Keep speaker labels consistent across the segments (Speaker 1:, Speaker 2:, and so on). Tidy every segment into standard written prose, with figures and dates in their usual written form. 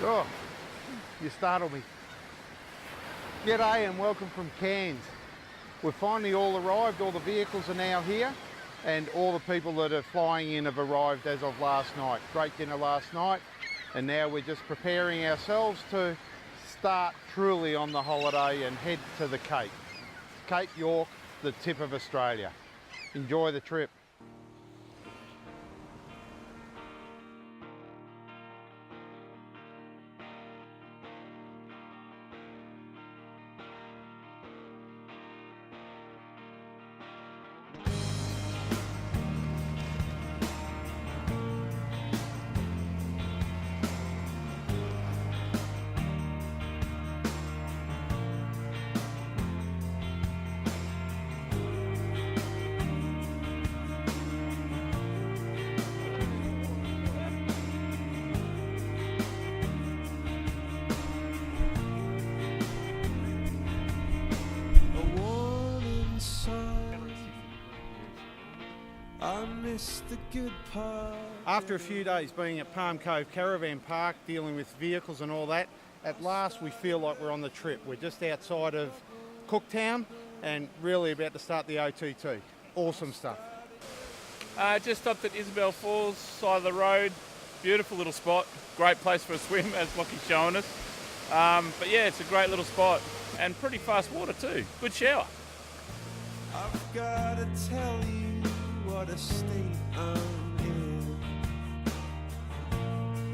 Speaker 1: Oh, you startled me. G'day and welcome from Cairns. We've finally all arrived, all the vehicles are now here, and all the people that are flying in have arrived as of last night. Great dinner last night, and now we're just preparing ourselves to start truly on the holiday and head to the Cape. Cape York, the tip of Australia. Enjoy the trip.
Speaker 2: I missed the good part.
Speaker 1: After a few days being at Palm Cove Caravan Park, dealing with vehicles and all that, at last we feel like we're on the trip. We're just outside of Cooktown and really about to start the OTT. Awesome stuff.
Speaker 3: Just stopped at Isabel Falls, side of the road. Beautiful little spot. Great place for a swim, as Lockie's showing us. But yeah, it's a great little spot and pretty fast water too. Good shower.
Speaker 2: I've got to tell you what a state I'm in.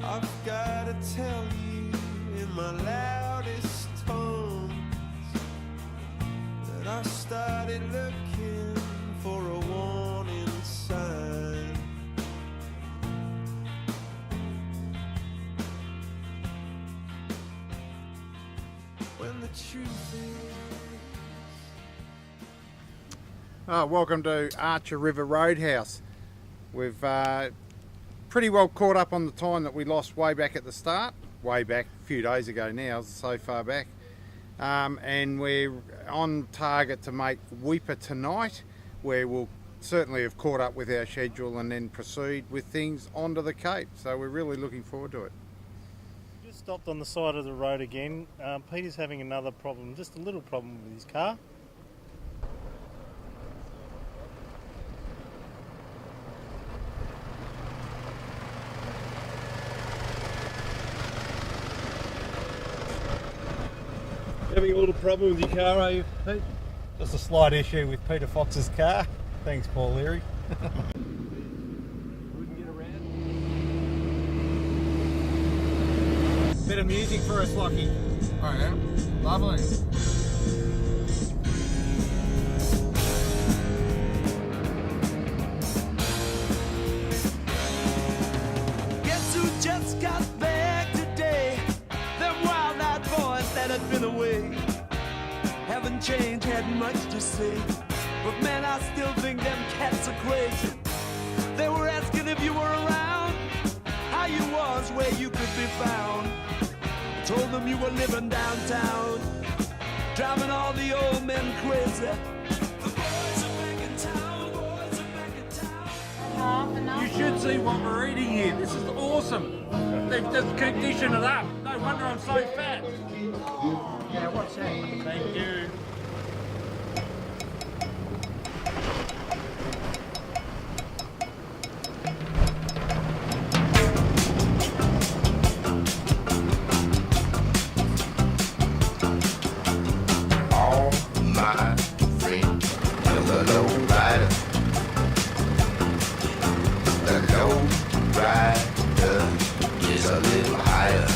Speaker 2: I've got to tell you in my loudest tones that I started looking for a warning sign. When the truth is
Speaker 1: Welcome to Archer River Roadhouse. We've pretty well caught up on the time that we lost way back at the start. Way back, a few days ago now, so far back. And we're on target to make Weeper tonight, where we'll certainly have caught up with our schedule and then proceed with things onto the Cape. So we're really looking forward to it.
Speaker 4: Just stopped on the side of the road again. Peter's having another problem, just a little problem with his car. Having a little problem with your car, are you, Pete? Just a slight issue with Peter Fox's car. Thanks, Paul Leary.
Speaker 3: Wouldn't get around.
Speaker 1: Bit of music for us, Lockie.
Speaker 5: Oh yeah, lovely.
Speaker 2: Guess who just got back today? Them wild-eyed boys that had been away haven't changed, hadn't much to say. But man, I still think them cats are crazy. They were asking if you were around, how you was, where you could be found. I told them you were living downtown, driving all the old men crazy. The boys are back in town, boys are back in town.
Speaker 3: You should see what we're eating here. This is awesome. They've just conditioned it up. No wonder I'm so fat.
Speaker 1: Yeah, what's that?
Speaker 3: Thank you.
Speaker 6: All my friends, the low rider. The low rider is a little higher.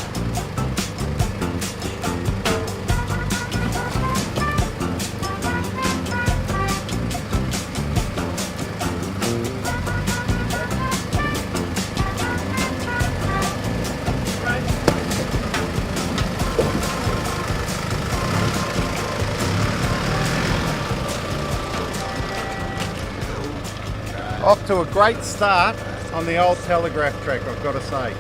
Speaker 1: Off to a great start on the old telegraph track, I've got to say.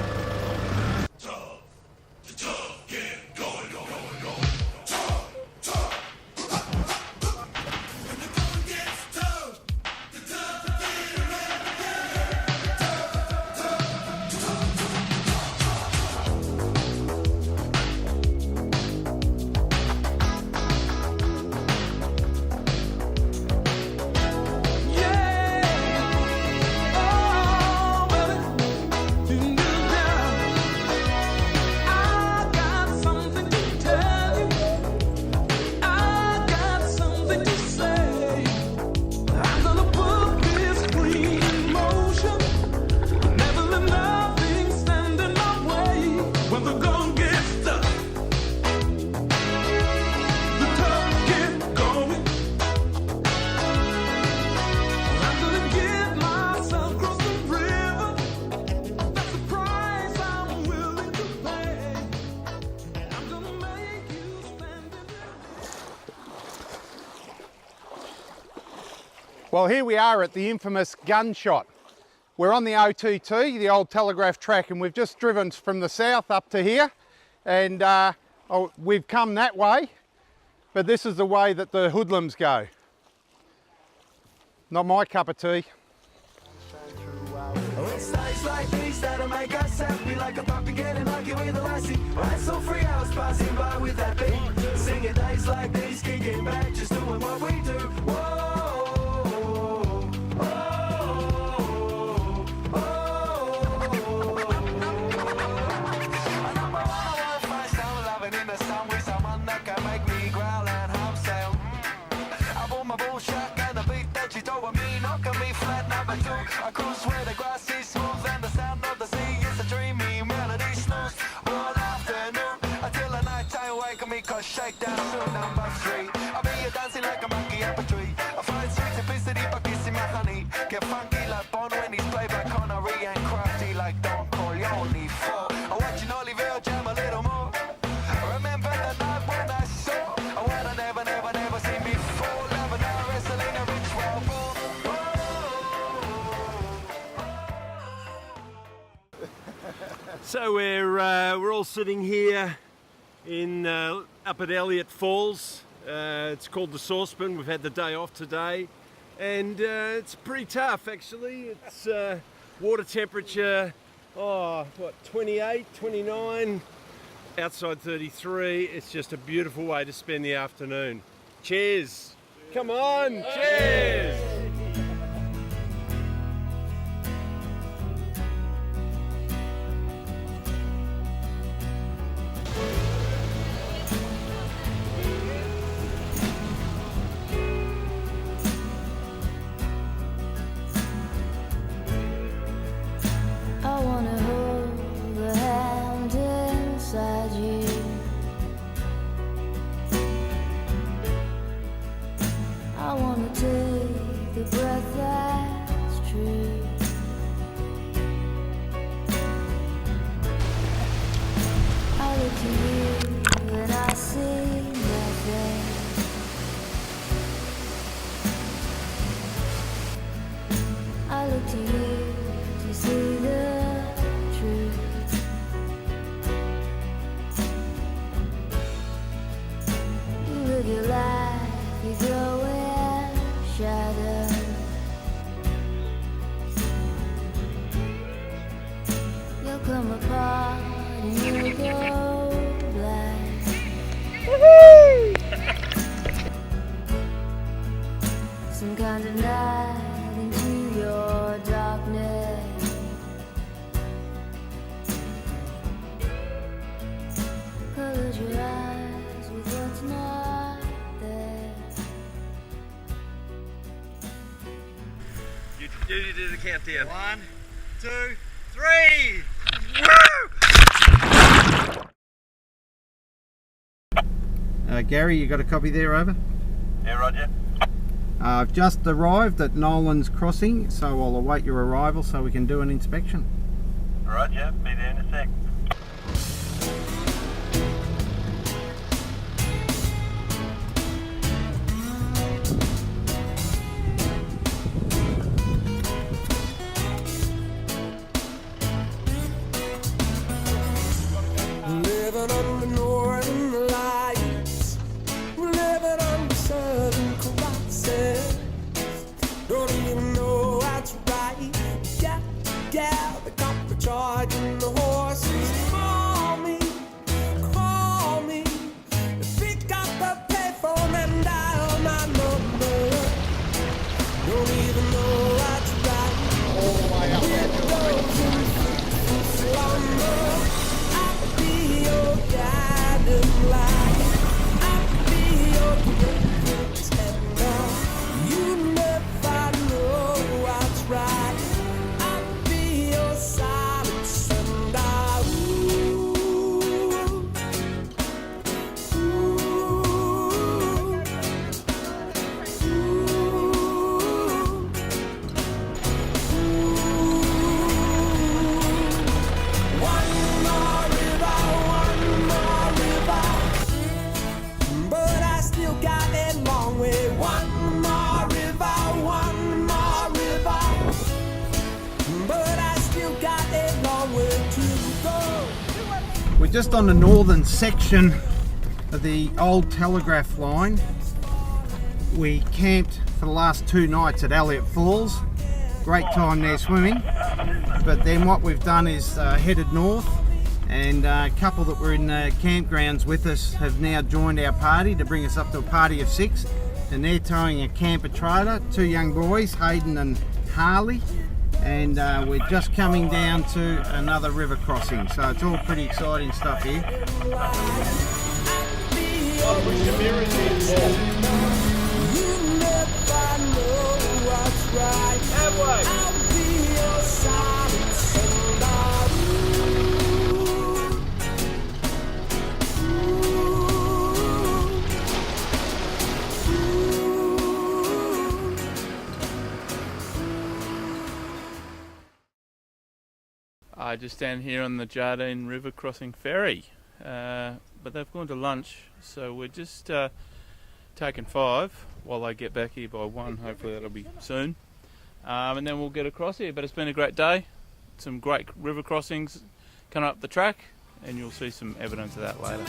Speaker 1: Well, here we are at the infamous Gunshot. We're on the OTT, the old telegraph track, and we've just driven from the south up to here, and we've come that way, but this is the way that the hoodlums go. Not my cup of tea.
Speaker 2: It's nights like these that'll make us happy, like a puppy getting lucky with a lassie. Right, so 3 hours passing by with that beat, singing days like these, kicking back, just doing what we do. Whoa. I cruise where the grass is smooth and the sound of the sea is a dreamy melody snooze all afternoon until the night time wake me cause shakedown soon. Number 3, I'll be here dancing like a monkey up a tree. I find sweet simplicity but kissing my honey. Get funky like Bon when he's played by Connery, and crafty like Don Corleone. 4, I watch you Oliver jam a little more. Remember the night when I saw what I never seen before. Love and wrestling a rich wild boar.
Speaker 4: So we're all sitting here in up at Elliott Falls. It's called the Saucepan. We've had the day off today, and it's pretty tough actually. It's water temperature, 28, 29, outside 33. It's just a beautiful way to spend the afternoon. Cheers! Come on, cheers!
Speaker 7: I wanna hold the hand inside you. I wanna take the breath that's true. I look to you and I see nothing. I look to you to see the truth. You live your life, you go in shadow. You'll come apart and you'll go black. Some kind of night into your darkness. Close your eyes with what's not there.
Speaker 4: You do the countdown.
Speaker 8: 1, 2, 3.
Speaker 1: Gary, you got a copy there, over?
Speaker 4: Yeah, Roger.
Speaker 1: I've just arrived at Nolan's Crossing, so I'll await your arrival so we can do an inspection.
Speaker 4: Right, yeah, be there in a sec.
Speaker 2: Living under northern lights, living under southern crosses. Don't even know what's right. Got the gal, the cop, the charging the horses.
Speaker 1: just on the northern section of the old telegraph line. We camped for the last 2 nights at Elliott Falls. Great time there swimming. But then what we've done is headed north, and a couple that were in the campgrounds with us have now joined our party to bring us up to a party of 6. And they're towing a camper trailer, 2 young boys, Hayden and Harley. And we're just coming down to another river crossing, so it's all pretty exciting stuff here.
Speaker 3: I just stand here on the Jardine River crossing ferry, but they've gone to lunch, so we're just taking 5 while they get back here by 1. Hopefully that'll be soon, and then we'll get across here. But it's been a great day, some great river crossings coming up the track, and you'll see some evidence of that later.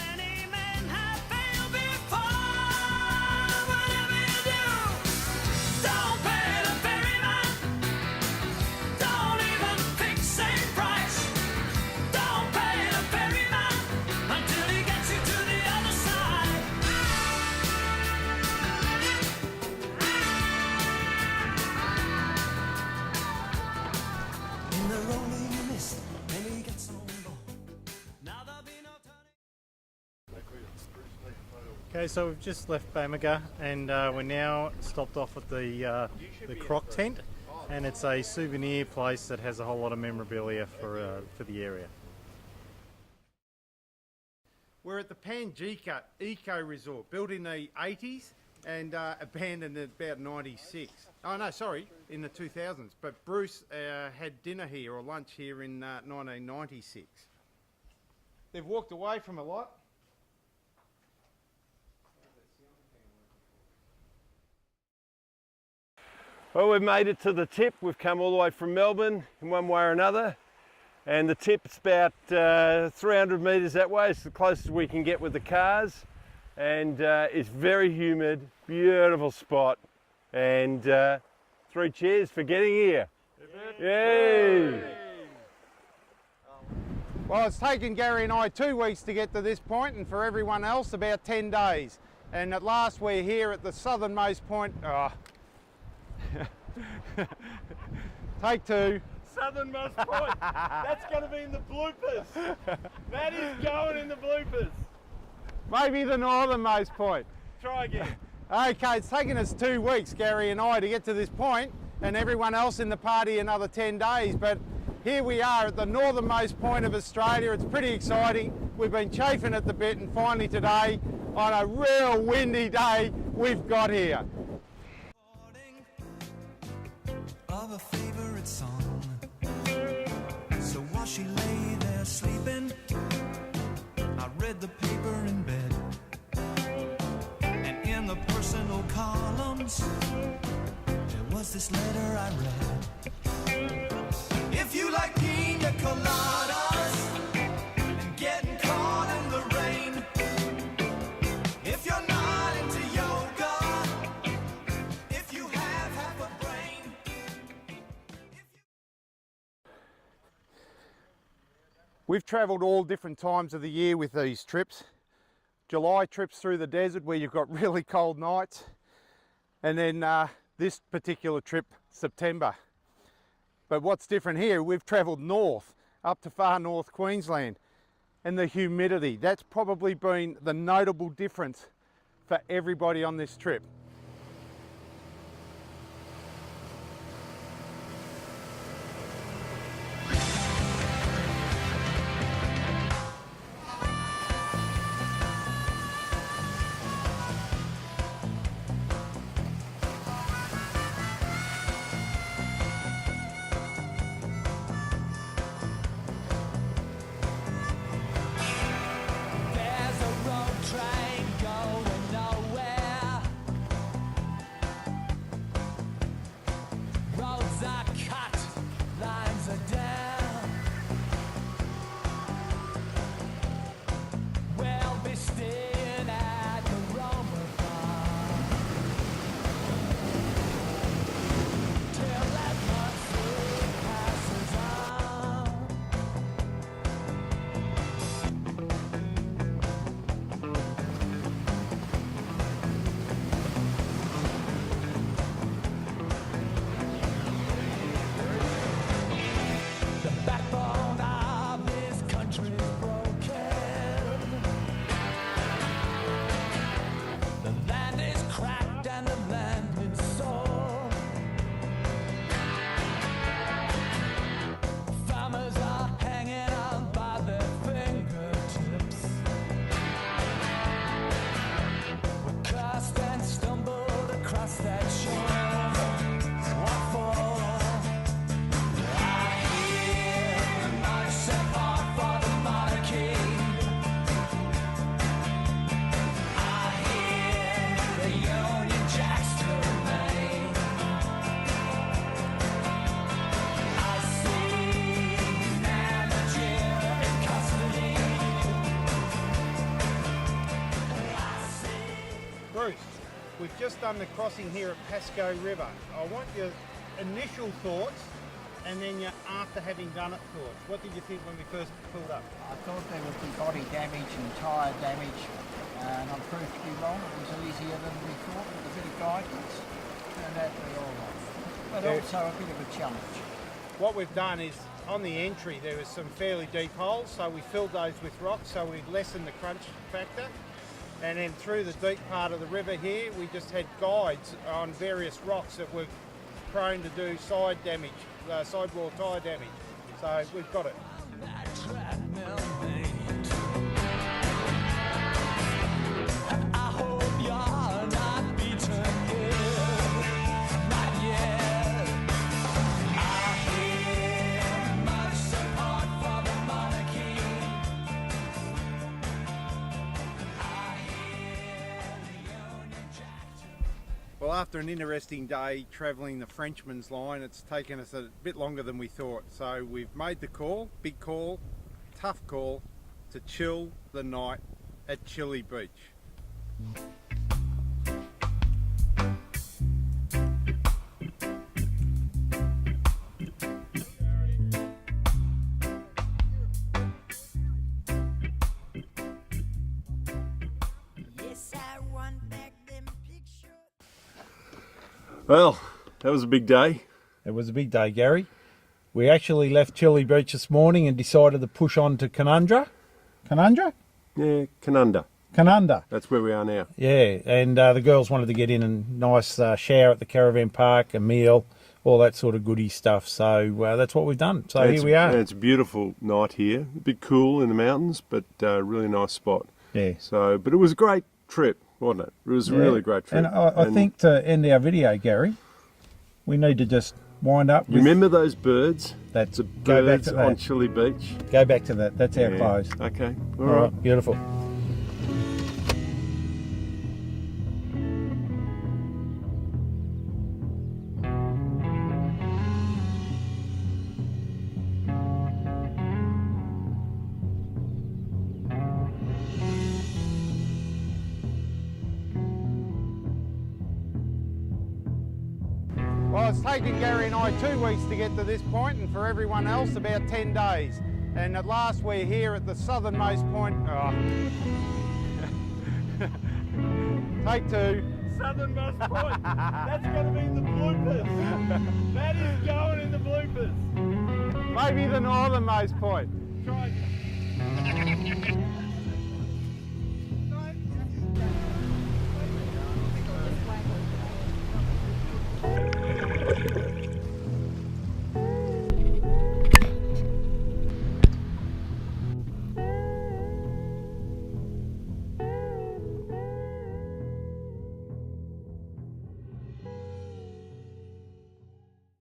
Speaker 8: Okay, so we've just left Bamaga and we're now stopped off at the Croc Tent, and it's a souvenir place that has a whole lot of memorabilia for the area.
Speaker 1: We're at the Panjika Eco Resort, built in the 80s and abandoned in about 96. Oh no, sorry, in the 2000s. But Bruce had dinner here or lunch here in 1996. They've walked away from a lot.
Speaker 4: Well, we've made it to the tip. We've come all the way from Melbourne in one way or another. And the tip's about 300 metres that way. It's the closest we can get with the cars. And it's very humid, beautiful spot. And 3 cheers for getting here. Yay!
Speaker 1: Well, it's taken Gary and I 2 weeks to get to this point, and for everyone else about 10 days. And at last we're here at the southernmost point. Take 2.
Speaker 4: Southernmost point. That's going to be in the bloopers. That is going in the bloopers.
Speaker 1: Maybe the northernmost point.
Speaker 4: Try again.
Speaker 1: Okay, it's taken us 2 weeks, Gary and I, to get to this point, and everyone else in the party another 10 days. But here we are at the northernmost point of Australia. It's pretty exciting. We've been chafing at the bit, and finally today, on a real windy day, we've got here.
Speaker 2: Of a favorite song. So while she lay there sleeping, I read the paper in bed, and in the personal columns there was this letter I read. If you like pina coladas and getting caught in the rain, if you're not into yoga, if you have half a brain.
Speaker 1: We've travelled all different times of the year with these trips. July trips through the desert where you've got really cold nights, and then this particular trip, September. But what's different here, we've travelled north, up to far north Queensland, and the humidity, that's probably been the notable difference for everybody on this trip.
Speaker 2: There's a road train going nowhere.
Speaker 1: Bruce, we've just done the crossing here at Pasco River. I want your initial thoughts and then your after having done it thoughts. What did you think when we first pulled up?
Speaker 9: I thought there would be body damage and tyre damage, and I'm proved to be wrong. It was easier than we thought with a bit of guidance. Turned out to be all right. But also a bit of a challenge.
Speaker 1: What we've done is, on the entry there was some fairly deep holes, so we filled those with rocks so we lessened the crunch factor. And then through the deep part of the river here, we just had guides on various rocks that were prone to do side damage, sidewall tyre damage. So we've got it. Well, after an interesting day travelling the Frenchman's Line, it's taken us a bit longer than we thought. So we've made the call, big call, tough call, to chill the night at Chili Beach.
Speaker 4: Well, that was a big day.
Speaker 10: It was a big day, Gary. We actually left Chili Beach this morning and decided to push on to Canundra. Canundra?
Speaker 4: Yeah, Canunda.
Speaker 10: Canunda.
Speaker 4: That's where we are now.
Speaker 10: Yeah, and the girls wanted to get in a nice shower at the caravan park, a meal, all that sort of goody stuff. So that's what we've done. So here we are.
Speaker 4: And it's a beautiful night here. A bit cool in the mountains, but a really nice spot.
Speaker 10: Yeah.
Speaker 4: So, but it was a great trip, wasn't it? It was a really great trip.
Speaker 10: And I think to end our video, Gary, we need to just wind up with...
Speaker 4: Remember those birds?
Speaker 10: That's
Speaker 4: the
Speaker 10: go back
Speaker 4: birds
Speaker 10: to that.
Speaker 4: on Chili Beach.
Speaker 10: Go back to that. That's our close.
Speaker 4: Okay.
Speaker 10: All right. Beautiful.
Speaker 1: Well, it's taken Gary and I 2 weeks to get to this point, and for everyone else about 10 days. And at last we're here at the southernmost point. Take two.
Speaker 4: Southernmost point. That's going to be in the bloopers. That is going in the bloopers.
Speaker 1: Maybe the northernmost point.
Speaker 4: Try.